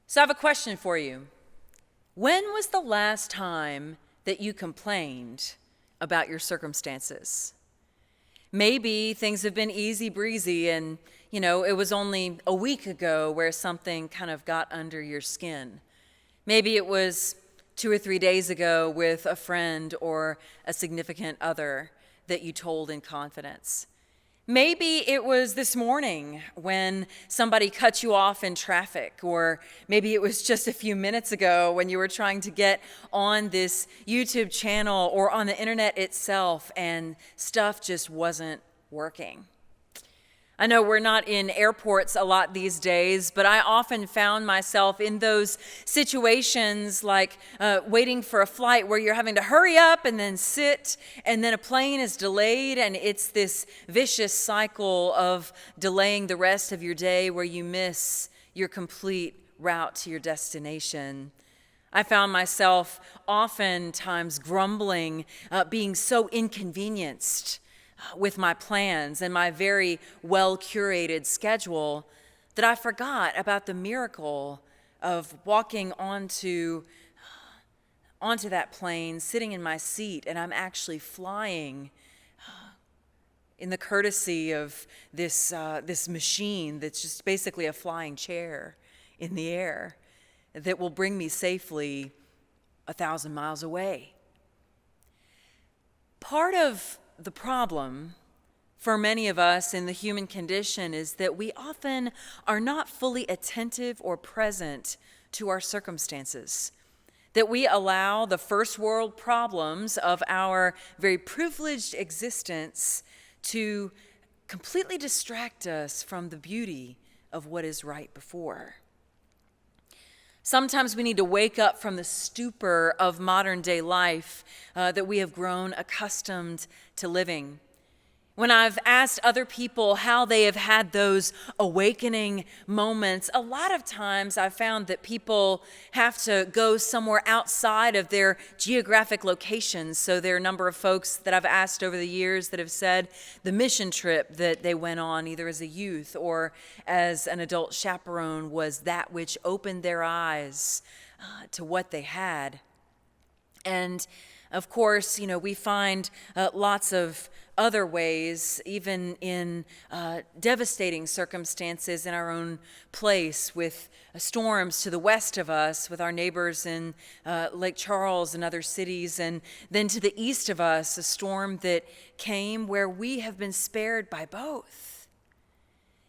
So I have a question for you. When was the last time that you complained about your circumstances? Maybe things have been easy breezy and, it was only a week ago where something kind of got under your skin. Maybe it was 2 or 3 days ago with a friend or a significant other that you told in confidence. Maybe it was this morning when somebody cut you off in traffic, or maybe it was just a few minutes ago when you were trying to get on this YouTube channel or on the internet itself and stuff just wasn't working. I know we're not in airports a lot these days, but I often found myself in those situations like waiting for a flight where you're having to hurry up and then sit, and then a plane is delayed, and it's this vicious cycle of delaying the rest of your day where you miss your complete route to your destination. I found myself oftentimes grumbling, being so inconvenienced with my plans and my very well-curated schedule that I forgot about the miracle of walking onto that plane, sitting in my seat, and I'm actually flying in the courtesy of this machine that's just basically a flying chair in the air that will bring me safely 1,000 miles away. Part of the problem for many of us in the human condition is that we often are not fully attentive or present to our circumstances, that we allow the first world problems of our very privileged existence to completely distract us from the beauty of what is right before. Sometimes we need to wake up from the stupor of modern day life that we have grown accustomed to living. When I've asked other people how they have had those awakening moments, a lot of times I've found that people have to go somewhere outside of their geographic locations. So there are a number of folks that I've asked over the years that have said the mission trip that they went on, either as a youth or as an adult chaperone, was that which opened their eyes to what they had. And of course, we find lots of other ways, even in devastating circumstances in our own place, with storms to the west of us, with our neighbors in Lake Charles and other cities, and then to the east of us, a storm that came where we have been spared by both.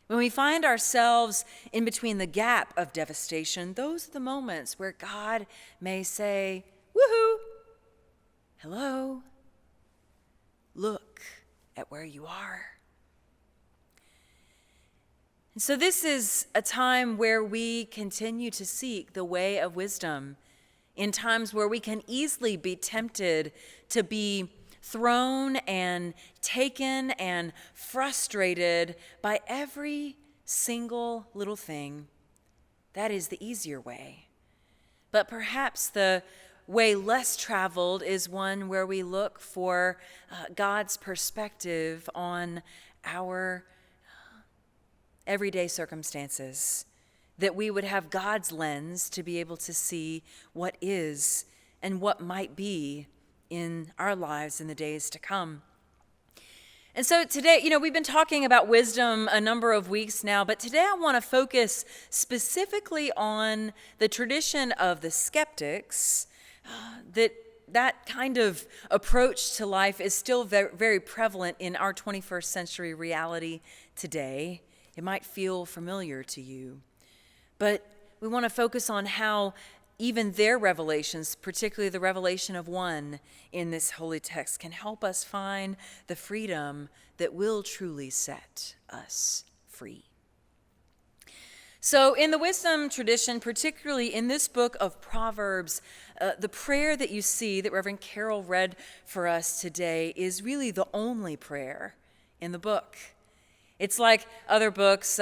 When we find ourselves in between the gap of devastation, those are the moments where God may say, "Woohoo! Hello, look at where you are." And so this is a time where we continue to seek the way of wisdom, in times where we can easily be tempted to be thrown and taken and frustrated by every single little thing. That is the easier way. But perhaps the way less traveled is one where we look for God's perspective on our everyday circumstances, that we would have God's lens to be able to see what is and what might be in our lives in the days to come. And so today, we've been talking about wisdom a number of weeks now, but today I want to focus specifically on the tradition of the skeptics. That kind of approach to life is still very, very prevalent in our 21st century reality today. It might feel familiar to you, but we want to focus on how even their revelations, particularly the revelation of one in this holy text, can help us find the freedom that will truly set us free. So in the wisdom tradition, particularly in this book of Proverbs, the prayer that you see that Reverend Carol read for us today is really the only prayer in the book. It's like other books,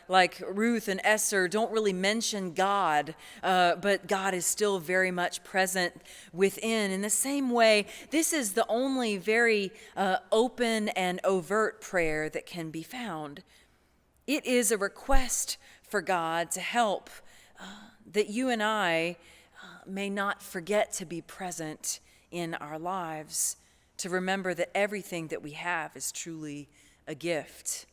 like Ruth and Esther, don't really mention God, but God is still very much present within. In the same way, this is the only very open and overt prayer that can be found. It is a request for God to help that you and I may not forget to be present in our lives, to remember that everything that we have is truly a gift.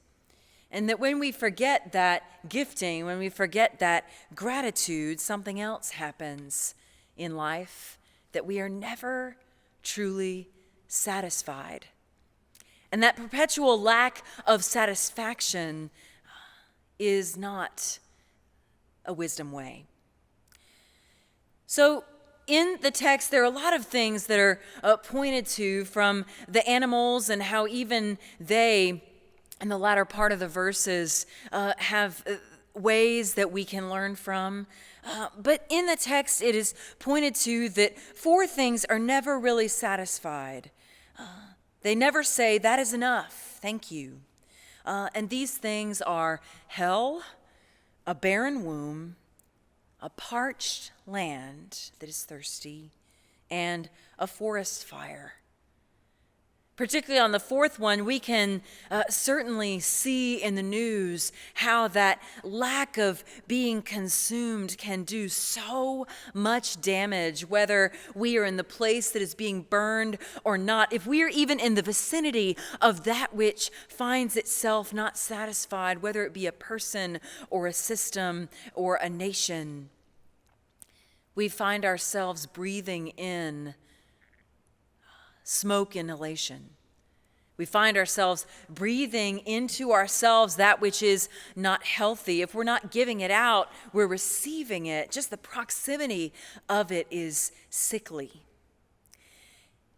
And that when we forget that gifting, when we forget that gratitude, something else happens in life, that we are never truly satisfied. And that perpetual lack of satisfaction is not a wisdom way. So in the text, there are a lot of things that are pointed to from the animals and how even they, in the latter part of the verses, have ways that we can learn from. But in the text, it is pointed to that four things are never really satisfied. They never say, that is enough, thank you. And these things are hell, a barren womb, a parched land that is thirsty, and a forest fire. Particularly on the fourth one, we can certainly see in the news how that lack of being consumed can do so much damage, whether we are in the place that is being burned or not. If we are even in the vicinity of that which finds itself not satisfied, whether it be a person or a system or a nation, we find ourselves breathing in smoke inhalation. We find ourselves breathing into ourselves that which is not healthy. If we're not giving it out, we're receiving it. Just the proximity of it is sickly.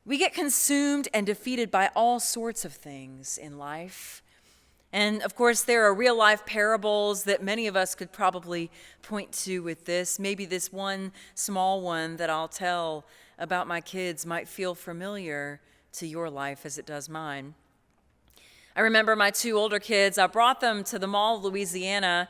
We get consumed and defeated by all sorts of things in life. And of course, there are real life parables that many of us could probably point to with this. Maybe this one small one that I'll tell about my kids might feel familiar to your life as it does mine. I remember my two older kids, I brought them to the Mall of Louisiana.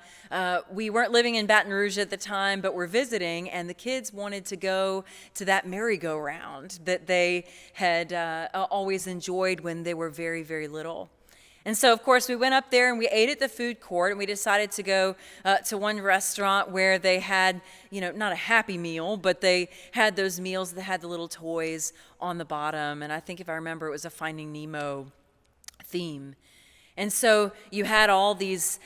We weren't living in Baton Rouge at the time, but were visiting, and the kids wanted to go to that merry-go-round that they had always enjoyed when they were very, very little. And so, of course, we went up there and we ate at the food court, and we decided to go to one restaurant where they had, not a Happy Meal, but they had those meals that had the little toys on the bottom. And I think if I remember, it was a Finding Nemo theme. And so you had all these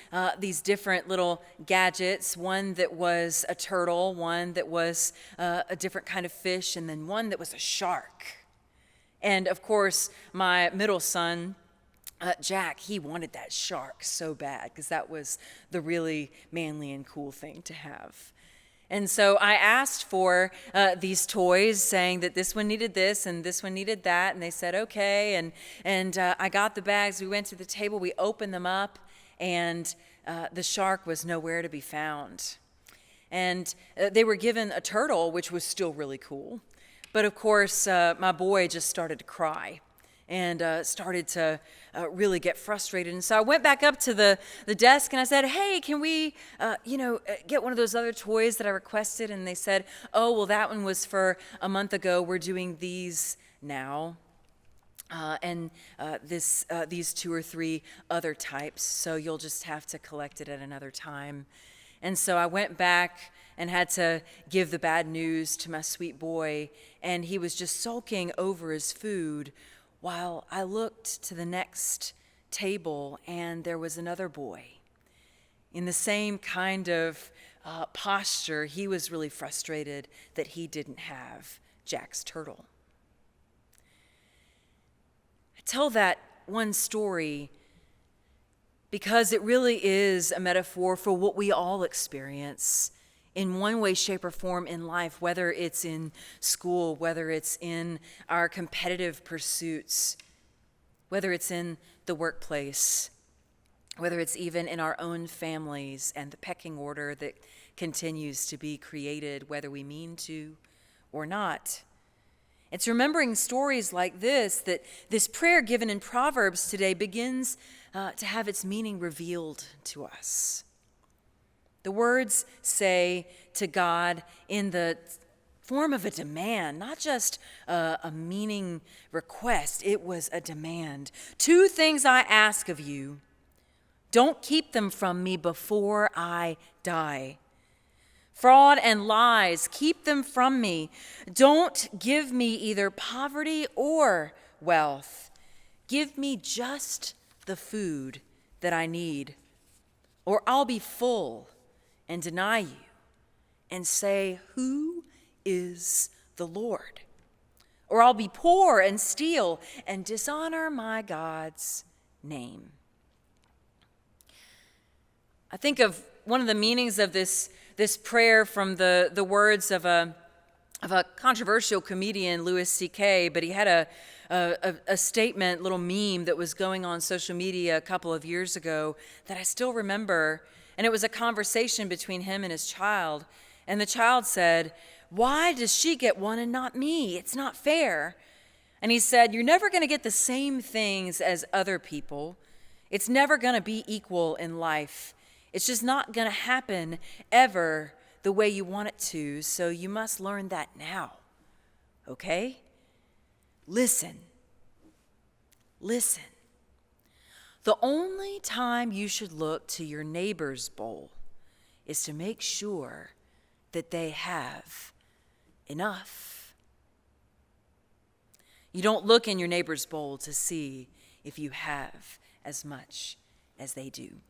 different little gadgets, one that was a turtle, one that was a different kind of fish, and then one that was a shark. And, of course, my middle son, Jack, he wanted that shark so bad because that was the really manly and cool thing to have. And so I asked for these toys, saying that this one needed this and this one needed that, and they said okay. And I got the bags. We went to the table. We opened them up, and the shark was nowhere to be found. And they were given a turtle, which was still really cool. But of course, my boy just started to cry and started to really get frustrated. And so I went back up to the desk and I said, hey, can we, get one of those other toys that I requested? And they said, oh, well, that one was for a month ago. We're doing these now. And these two or three other types. So you'll just have to collect it at another time. And so I went back and had to give the bad news to my sweet boy. And he was just sulking over his food, while I looked to the next table, and there was another boy. In the same kind of posture, he was really frustrated that he didn't have Jack's turtle. I tell that one story because it really is a metaphor for what we all experience in one way, shape, or form in life, whether it's in school, whether it's in our competitive pursuits, whether it's in the workplace, whether it's even in our own families and the pecking order that continues to be created, whether we mean to or not. It's remembering stories like this that this prayer given in Proverbs today begins to have its meaning revealed to us. The words say to God in the form of a demand, not just a meaning request, it was a demand. 2 things I ask of you. Don't keep them from me before I die. Fraud and lies, keep them from me. Don't give me either poverty or wealth. Give me just the food that I need, or I'll be full and deny you and say, who is the Lord? Or I'll be poor and steal and dishonor my God's name. I think of one of the meanings of this prayer from the words of a controversial comedian, Louis C.K., but he had a statement, little meme that was going on social media a couple of years ago that I still remember, and it was a conversation between him and his child, and the child said, "Why does she get one and not me? It's not fair." And he said, "You're never going to get the same things as other people. It's never going to be equal in life. It's just not going to happen ever the way you want it to, so you must learn that now, okay? Listen. The only time you should look to your neighbor's bowl is to make sure that they have enough. You don't look in your neighbor's bowl to see if you have as much as they do."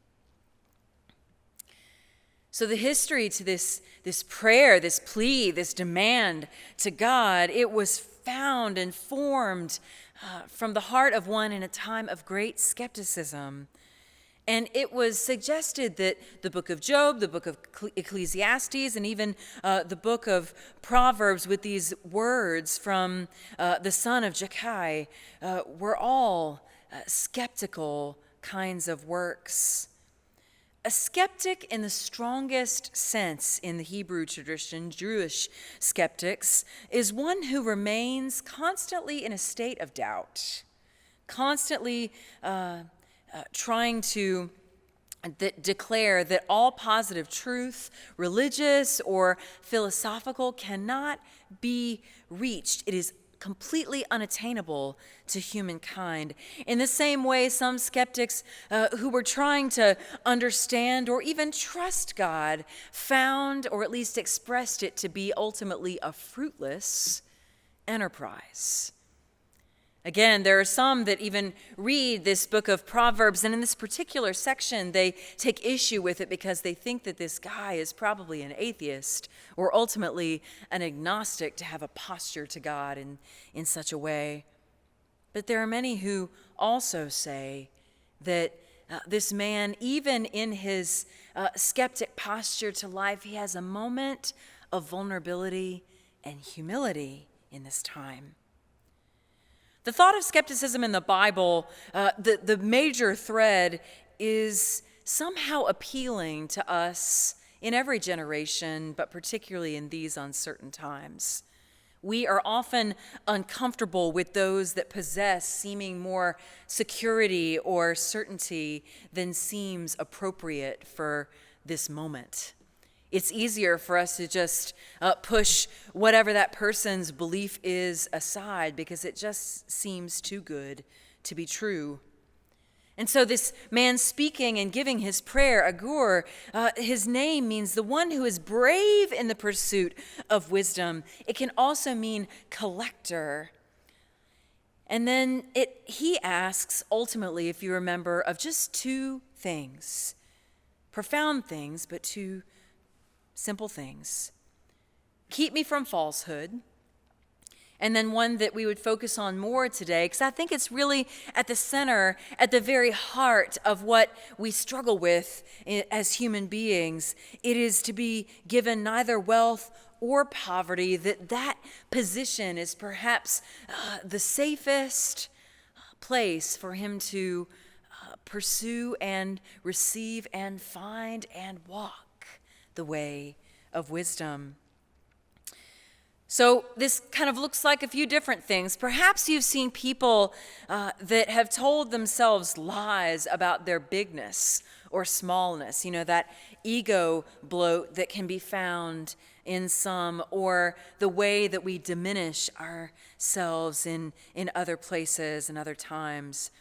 So the history to this prayer, this plea, this demand to God, it was found and formed from the heart of one in a time of great skepticism. And it was suggested that the book of Job, the book of Ecclesiastes, and even the book of Proverbs with these words from the son of McKay were all skeptical kinds of works. A skeptic in the strongest sense in the Hebrew tradition, Jewish skeptics, is one who remains constantly in a state of doubt, constantly trying to declare that all positive truth, religious or philosophical, cannot be reached. It is completely unattainable to humankind. In the same way, some skeptics who were trying to understand or even trust God found, or at least expressed it to be ultimately a fruitless enterprise. Again, there are some that even read this book of Proverbs, and in this particular section, they take issue with it because they think that this guy is probably an atheist or ultimately an agnostic to have a posture to God in such a way. But there are many who also say that this man, even in his skeptic posture to life, he has a moment of vulnerability and humility in this time. The thought of skepticism in the Bible, the major thread is somehow appealing to us in every generation, but particularly in these uncertain times. We are often uncomfortable with those that possess seeming more security or certainty than seems appropriate for this moment. It's easier for us to just push whatever that person's belief is aside because it just seems too good to be true. And so this man speaking and giving his prayer, Agur, his name means the one who is brave in the pursuit of wisdom. It can also mean collector. And then he asks, ultimately, if you remember, of just two things, profound things, but two simple things. Keep me from falsehood. And then one that we would focus on more today, because I think it's really at the center, at the very heart of what we struggle with as human beings. It is to be given neither wealth or poverty, that position is perhaps the safest place for him to pursue and receive and find and walk the way of wisdom. So this kind of looks like a few different things. Perhaps you've seen people that have told themselves lies about their bigness or smallness, that ego bloat that can be found in some, or the way that we diminish ourselves in other places and other times.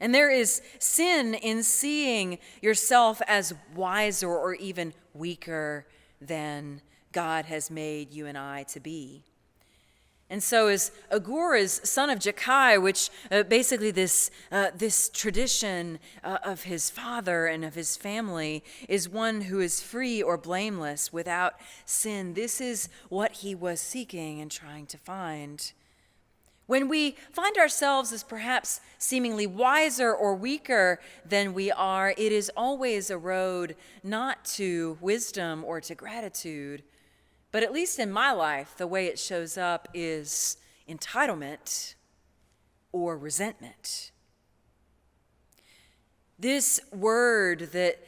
And there is sin in seeing yourself as wiser or even weaker than God has made you and I to be. And so as Agur is son of Jakkai, which basically this tradition of his father and of his family is one who is free or blameless without sin. This is what he was seeking and trying to find. When we find ourselves as perhaps seemingly wiser or weaker than we are, it is always a road not to wisdom or to gratitude. But at least in my life, the way it shows up is entitlement or resentment. This word that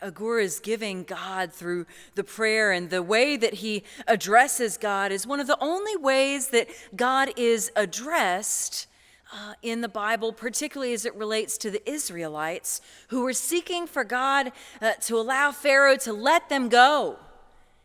Agur is giving God through the prayer and the way that he addresses God is one of the only ways that God is addressed in the Bible, particularly as it relates to the Israelites who were seeking for God to allow Pharaoh to let them go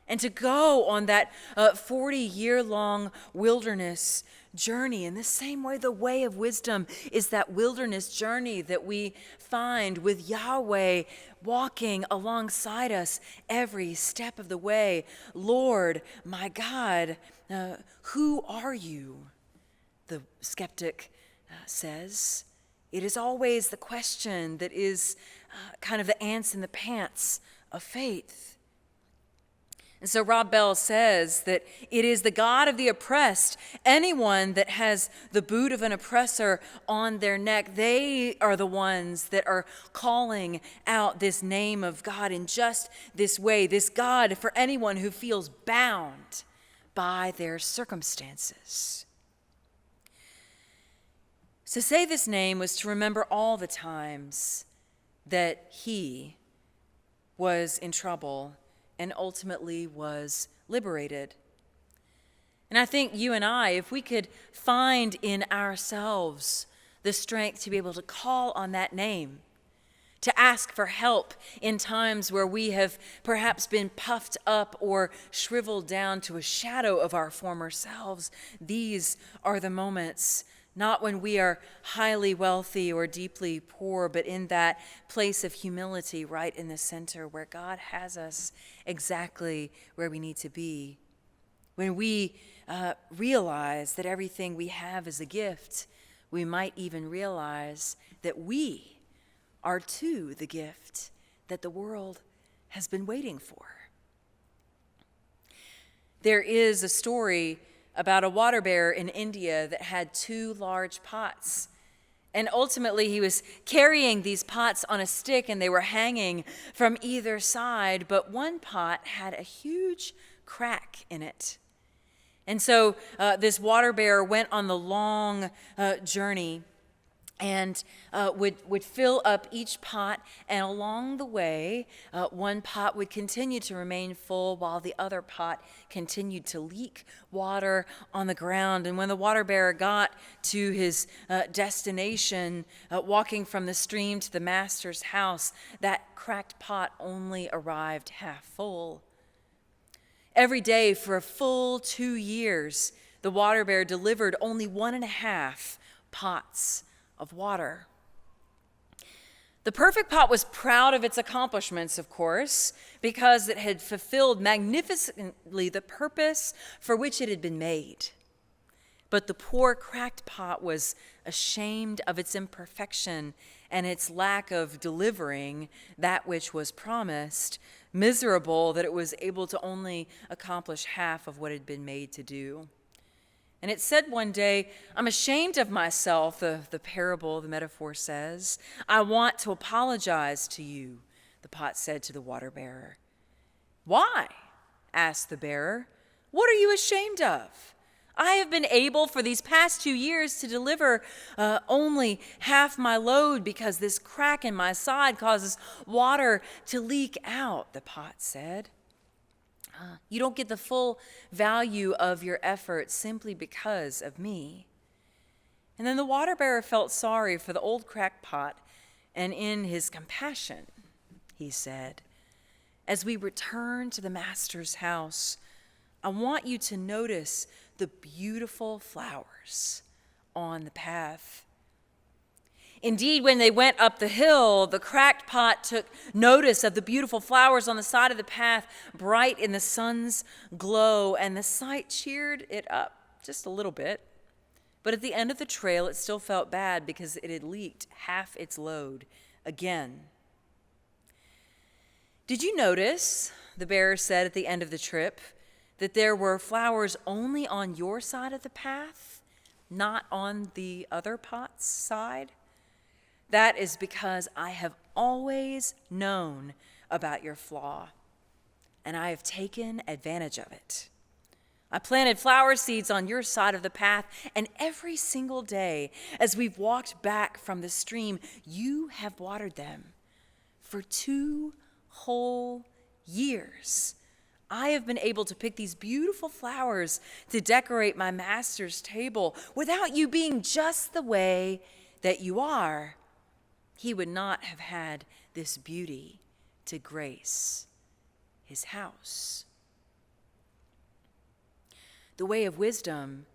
and to go on that 40-year-long wilderness journey. In the same way, the way of wisdom is that wilderness journey that we find with Yahweh walking alongside us every step of the way. Lord, my God, who are you? The skeptic says. It is always the question that is kind of the ants in the pants of faith. And so Rob Bell says that it is the God of the oppressed. Anyone that has the boot of an oppressor on their neck, they are the ones that are calling out this name of God in just this way. This God for anyone who feels bound by their circumstances. To say this name was to remember all the times that he was in trouble and ultimately was liberated. And I think you and I, if we could find in ourselves the strength to be able to call on that name, to ask for help in times where we have perhaps been puffed up or shriveled down to a shadow of our former selves, these are the moments, not when we are highly wealthy or deeply poor, but in that place of humility right in the center where God has us exactly where we need to be. When we realize that everything we have is a gift, we might even realize that we are too the gift that the world has been waiting for. There is a story about a water bearer in India that had 2 large pots. And ultimately, he was carrying these pots on a stick, and they were hanging from either side, but one pot had a huge crack in it. And so this water bearer went on the long journey and would fill up each pot, and along the way, one pot would continue to remain full while the other pot continued to leak water on the ground. And when the water bearer got to his destination, walking from the stream to the master's house, that cracked pot only arrived half full. Every day for a full 2 years, the water bearer delivered only 1.5 pots of water. The perfect pot was proud of its accomplishments, of course, because it had fulfilled magnificently the purpose for which it had been made. But the poor cracked pot was ashamed of its imperfection and its lack of delivering that which was promised, miserable that it was able to only accomplish half of what it had been made to do. And it said one day, I'm ashamed of myself, the parable, the metaphor says. I want to apologize to you, the pot said to the water bearer. Why? Asked the bearer. What are you ashamed of? I have been able for these past 2 years to deliver only half my load because this crack in my side causes water to leak out, the pot said. You don't get the full value of your efforts simply because of me. And then the water bearer felt sorry for the old cracked pot, and in his compassion, he said, as we return to the master's house, I want you to notice the beautiful flowers on the path. Indeed, when they went up the hill, the cracked pot took notice of the beautiful flowers on the side of the path, bright in the sun's glow, and the sight cheered it up just a little bit. But at the end of the trail, it still felt bad because it had leaked half its load again. "Did you notice," the bearer said at the end of the trip, "that there were flowers only on your side of the path, not on the other pot's side? That is because I have always known about your flaw, and I have taken advantage of it. I planted flower seeds on your side of the path, and every single day as we've walked back from the stream, you have watered them. For 2 whole years, I have been able to pick these beautiful flowers to decorate my master's table. Without you being just the way that you are, he would not have had this beauty to grace his house." The way of wisdom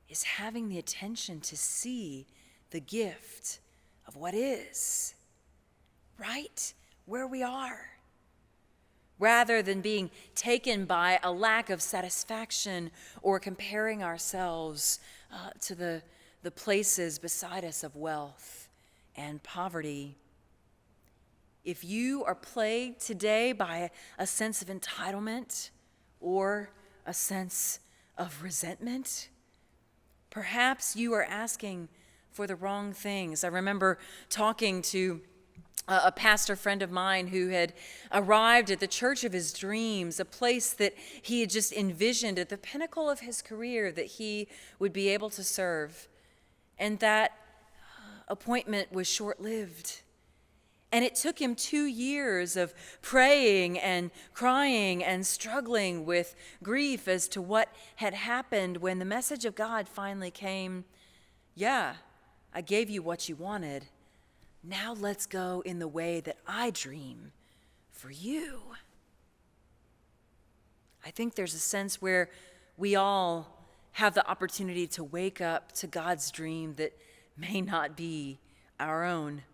is having the attention to see the gift of what is, right where we are, rather than being taken by a lack of satisfaction or comparing ourselves to the places beside us of wealth and poverty. If you are plagued today by a sense of entitlement or a sense of resentment, perhaps you are asking for the wrong things. I remember talking to a pastor friend of mine who had arrived at the church of his dreams, a place that he had just envisioned at the pinnacle of his career that he would be able to serve. And that appointment was short-lived. And it took him 2 years of praying and crying and struggling with grief as to what had happened when the message of God finally came. "Yeah, I gave you what you wanted. Now let's go in the way that I dream for you." I think there's a sense where we all have the opportunity to wake up to God's dream that may not be our own.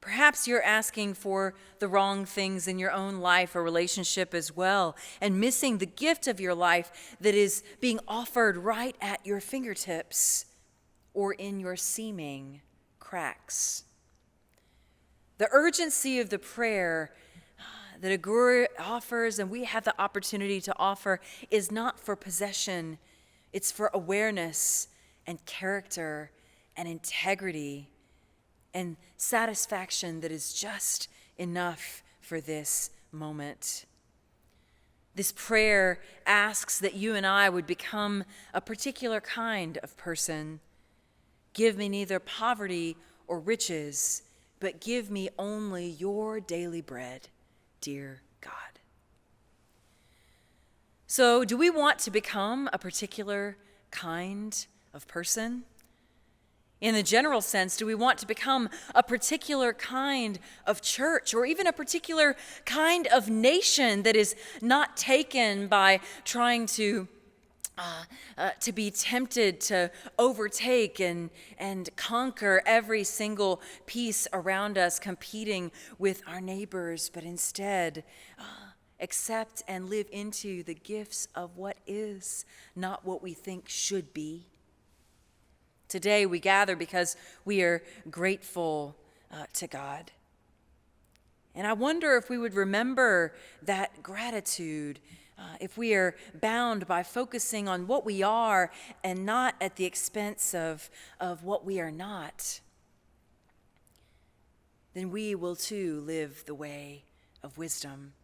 Perhaps you're asking for the wrong things in your own life or relationship as well, and missing the gift of your life that is being offered right at your fingertips or in your seeming cracks. The urgency of the prayer that a guru offers and we have the opportunity to offer is not for possession. It's for awareness and character and integrity and satisfaction that is just enough for this moment. This prayer asks that you and I would become a particular kind of person. "Give me neither poverty or riches, but give me only your daily bread, dear God." So, do we want to become a particular kind of person? In the general sense, do we want to become a particular kind of church or even a particular kind of nation that is not taken by trying to be tempted to overtake and conquer every single piece around us, competing with our neighbors, but instead accept and live into the gifts of what is, not what we think should be? Today we gather because we are grateful to God. And I wonder if we would remember that gratitude, if we are bound by focusing on what we are and not at the expense of what we are not, then we will too live the way of wisdom.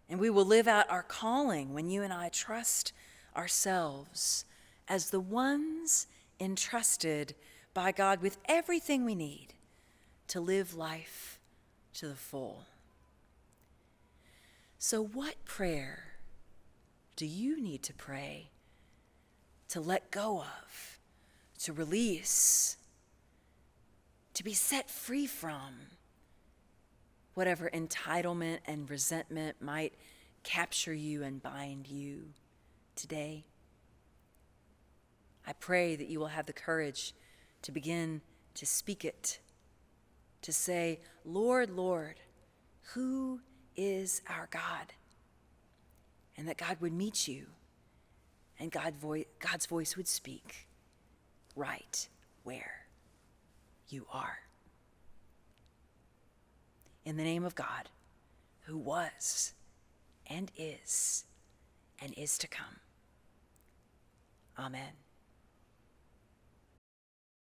And we will live out our calling when you and I trust ourselves as the ones entrusted by God with everything we need to live life to the full. So what prayer do you need to pray to let go of, to release, to be set free from whatever entitlement and resentment might capture you and bind you today? I pray that you will have the courage to begin to speak it, to say, Lord, Lord, who is our God? And that God would meet you and God's voice would speak right where you are. In the name of God, who was and is to come. Amen.